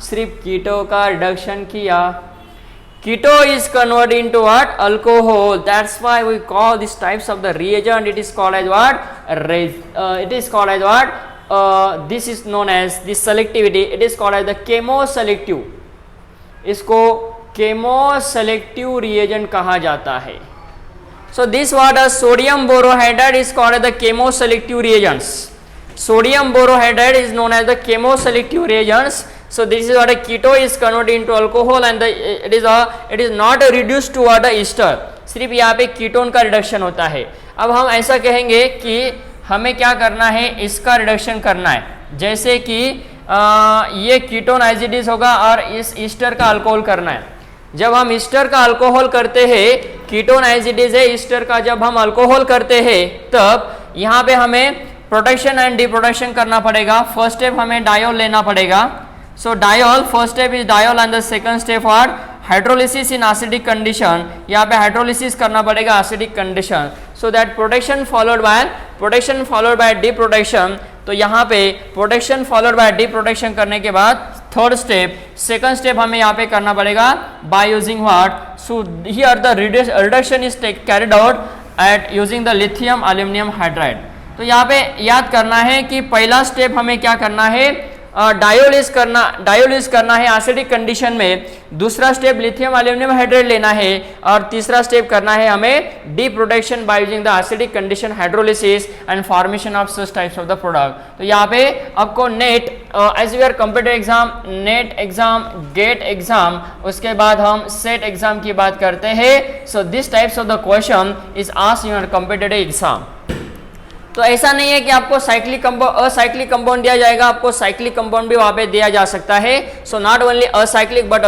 सिर्फ कीटो का रिडक्शन किया. Keto is converted into what? Alcohol. That's why we call these types of the reagent. It is called as what? It is called as what? This is known as the selectivity. It is called as the chemoselective. इसको chemoselective reagent कहा जाता है. So this water sodium borohydride is called as the chemoselective reagents. Sodium borohydride is known as the chemoselective reagents. So this is what a keto is converted into alcohol and it is not reduced to what a ester. सिर्फ यहाँ पे ketone का reduction होता है. अब हम ऐसा कहेंगे कि हमें क्या करना है, इसका रिडक्शन करना है. जैसे कि ये कीटोन एज इट इज होगा और इस ईस्टर का अल्कोहल करना है. जब हम ईस्टर का अल्कोहल करते हैं, कीटोन एज इट इज है, ईस्टर का जब हम अल्कोहल करते हैं तब यहाँ पे हमें प्रोटेक्शन एंड डिप्रोटेक्शन करना पड़ेगा. फर्स्ट स्टेप हमें डायोल लेना पड़ेगा. So diol, first step is diol and the second step what? Hydrolysis in acidic condition. यहाँ पे hydrolysis करना पड़ेगा acidic condition. So that protection followed by deprotection. तो यहाँ पे protection followed by deprotection करने के बाद third step, second step हमें यहाँ पे करना पड़ेगा by using what? So here the reduction is carried out at using the lithium aluminum hydride. तो यहाँ पे याद करना है कि पहला स्टेप हमें क्या करना है, डायोलिस करना है एसिडिक कंडीशन में. दूसरा स्टेप लिथियम एल्यूमिनियम हाइड्राइड लेना है और तीसरा स्टेप करना है हमें deprotection by using the acidic condition hydrolysis and formation of such types of the product. तो यहाँ पे आपको NET as we are computer exam, NET exam, GATE exam, उसके बाद हम सेट एग्जाम की बात करते हैं. So this types of the question is asked in your competitive exam. तो ऐसा नहीं है कि आपको असाइक्लिक कंपाउंड दिया जाएगा, आपको साइक्लिक कंपाउंड भी वहाँ पे दिया जा सकता है. So not only acyclic but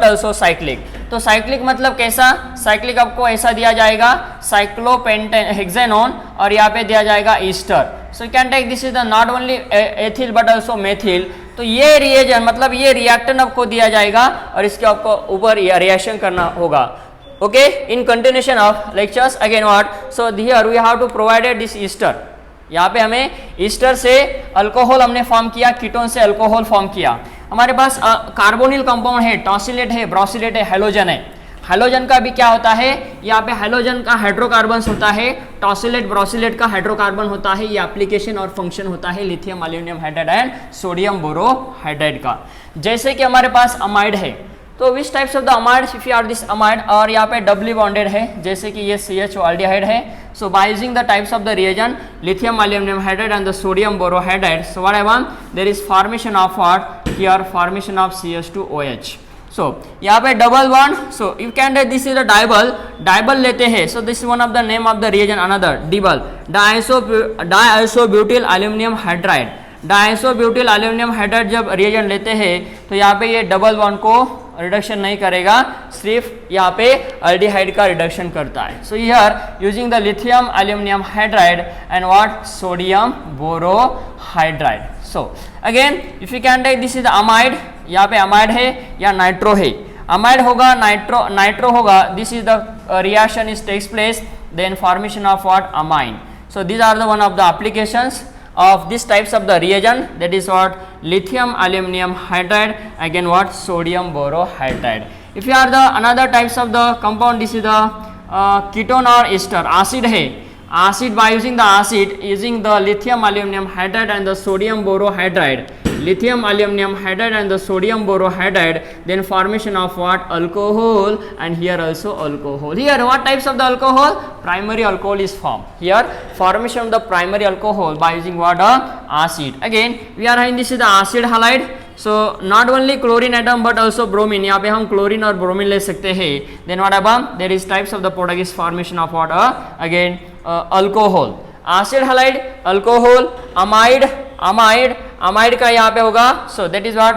also cyclic. तो साइक्लिक मतलब कैसा, साइक्लिक आपको ऐसा दिया जाएगा साइक्लोपेंटेन और यहाँ पे दिया जाएगा ester. So you can take this is the not only ethyl but also methyl. तो ये रिएजेंट मतलब ये रिएक्टेंट आपको दिया जाएगा और इसके आपको ऊपर रिएक्शन करना होगा. Okay, in continuation of lectures again what? So here we have to provided this ester. यहाँ पे हमें ईस्टर से अल्कोहल हमने फॉर्म किया, कीटोन से अल्कोहल फॉर्म किया. हमारे पास कार्बोनिल कंपाउंड है, टॉसिलेट है, ब्रोसिलेट है, हैलोजन है. हैलोजन का भी क्या होता है, यहाँ पे हैलोजन का हाइड्रोकार्बन होता है, टॉसिलेट ब्रोसिलेट का हाइड्रोकार्बन होता है. ये एप्लीकेशन और फंक्शन होता है lithium aluminium hydride and sodium borohydride का. जैसे कि हमारे पास अमाइड है, तो which types of the amide, if you are this amide और यहाँ पे डबली बॉन्डेड है, जैसे कि ये CH एल्डिहाइड है. So by using the types of the reagent lithium aluminium hydride and the sodium borohydride, so what I want, there is formation of what, here formation of CH2OH. सो यहाँ पे double bond, so you can take this is the DIBAL लेते हैं. So this is one of the name of the reagent. Another DIBAL, diisobutyl aluminium hydride. Diisobutyl aluminium hydride जब reagent लेते हैं तो यहाँ पे ये डबल बॉन्ड को रिडक्शन नहीं करेगा, सिर्फ यहाँ पे एल्डिहाइड का रिडक्शन करता है. So here using the lithium aluminium hydride and what, sodium borohydride. So again if you can take this is the amide. यहाँ पे अमाइड है या नाइट्रो है, अमाइड होगा, नाइट्रो होगा. This is the reaction is takes place, then formation of what, amine. So these are the one of the applications of these types of the reagent, that is what, lithium aluminum hydride, again what, sodium borohydride. If you are the another types of the compound, this is the ketone or ester. Acid है, acid by using the acid, using the lithium aluminum hydride and the sodium borohydride, lithium aluminum hydride and the sodium borohydride, then formation of what, alcohol, and here also alcohol. Here what types of the alcohol, primary alcohol is formed. Here formation of the primary alcohol by using what, acid. Again we are having this is the acid halide. So not only chlorine atom but also bromine. यहाँ पे हम chlorine और bromine ले सकते हैं. Then what about, there is types of the product is formation of what, again alcohol. Acid halide, alcohol, amide का यहाँ पे होगा. So that is what,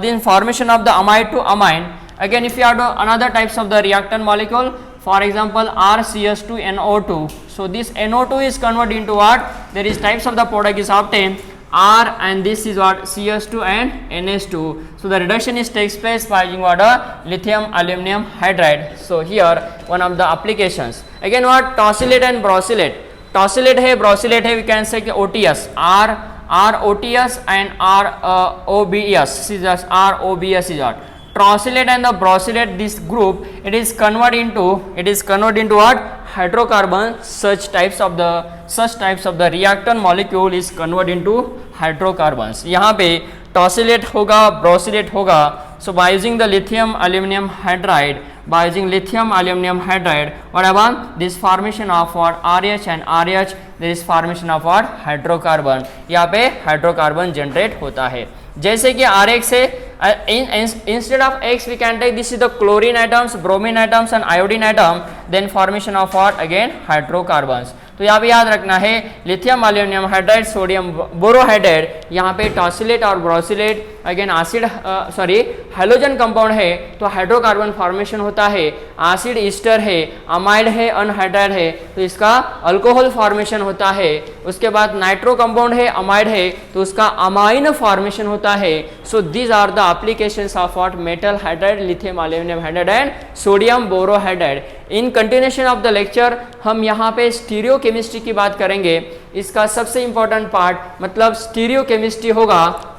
then formation of the amide to amine. Again if you have another types of the reactant molecule, for example RCH2NO2. So this NO2 is converted into what, there is types of the product is obtained, R, and this is what, CH2 and NH2. So the reduction is takes place by using what, lithium aluminum hydride. So here one of the applications. Again what, tosylate and brosylate. Tosylate है, brosylate है, we can say OTS, ROTS and ROBS is what, ROBS is what, trosylate and the brosylate, this group, it is converted into what, hydrocarbon. Such types of the reactant molecule is converted into hydrocarbons. यहाँ पे टॉसिलेट होगा, ब्रोसिलेट होगा. So by using the lithium aluminum hydride, what about this formation of what, RH and RH, there is formation of what, hydrocarbon. यहाँ पे hydrocarbon generate होता है. जैसे कि RH से instead of X we can take this is the chlorine atoms, bromine atoms and iodine atom, then formation of what, again hydrocarbons. तो यहाँ पे याद रखना है lithium aluminium hydride, sodium borohydride, यहाँ पे टॉसिलेट और ब्रोसिलेट अगेन एसिड हेलोजन कंपाउंड है तो हाइड्रोकार्बन फॉर्मेशन होता है. एसिड ईस्टर है, अमाइड है, अनहाइड्राइड है तो इसका अल्कोहल फॉर्मेशन होता है. उसके बाद नाइट्रो कंपाउंड है, अमाइड है तो उसका अमाइन फॉर्मेशन होता है. So these are the applications of what, metal hydride, lithium aluminium hydride and sodium borohydride. In continuation of the lecture हम यहाँ पे स्टीरियो केमिस्ट्री की बात करेंगे. इसका सबसे इंपॉर्टेंट पार्ट मतलब स्टीरियो केमिस्ट्री होगा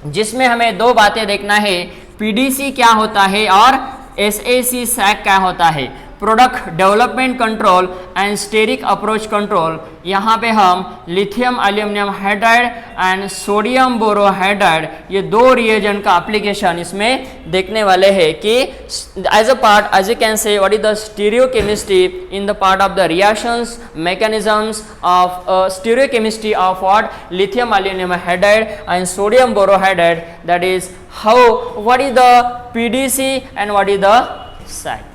जिसमें हमें दो बातें देखना है, पीडीसी क्या होता है और एसएसी सैक क्या होता है, product development control and steric approach control. यहाँ पे हम lithium aluminium hydride and sodium borohydride ये दो रिएजेंट का एप्लीकेशन इसमें देखने वाले हैं कि as a part as you can say what is the stereochemistry in the part of the reactions mechanisms of stereochemistry of what, lithium aluminium hydride and sodium borohydride, that is how what is the PDC and what is the sac.